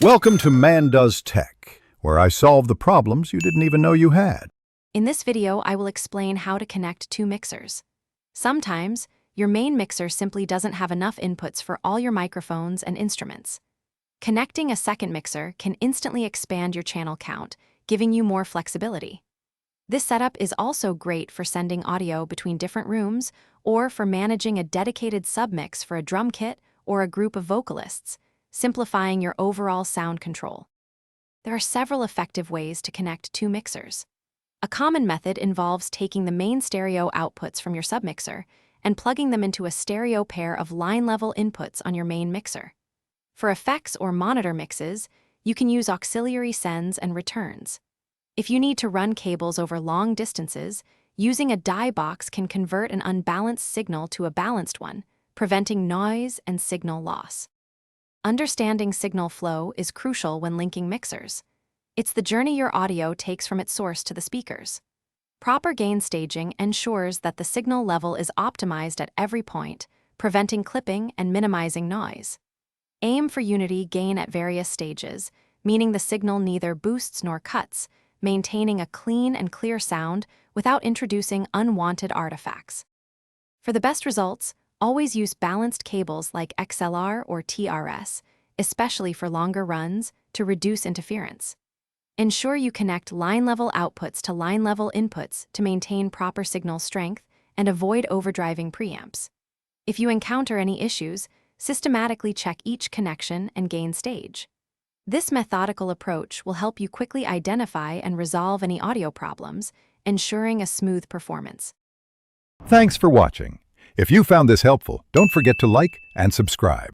Welcome to Man Does Tech, where I solve the problems you didn't even know you had. In this video, I will explain how to connect two mixers. Sometimes, your main mixer simply doesn't have enough inputs for all your microphones and instruments. Connecting a second mixer can instantly expand your channel count, giving you more flexibility. This setup is also great for sending audio between different rooms or for managing a dedicated submix for a drum kit or a group of vocalists, simplifying your overall sound control. There are several effective ways to connect two mixers. A common method involves taking the main stereo outputs from your submixer and plugging them into a stereo pair of line-level inputs on your main mixer. For effects or monitor mixes, you can use auxiliary sends and returns. If you need to run cables over long distances, using a die box can convert an unbalanced signal to a balanced one, preventing noise and signal loss. Understanding signal flow is crucial when linking mixers. It's the journey your audio takes from its source to the speakers. Proper gain staging ensures that the signal level is optimized at every point, preventing clipping and minimizing noise. Aim for unity gain at various stages, meaning the signal neither boosts nor cuts, maintaining a clean and clear sound without introducing unwanted artifacts. For the best results, always use balanced cables like XLR or TRS, especially for longer runs, to reduce interference. Ensure you connect line-level outputs to line-level inputs to maintain proper signal strength and avoid overdriving preamps. If you encounter any issues, systematically check each connection and gain stage. This methodical approach will help you quickly identify and resolve any audio problems, ensuring a smooth performance. Thanks for watching. If you found this helpful, don't forget to like and subscribe.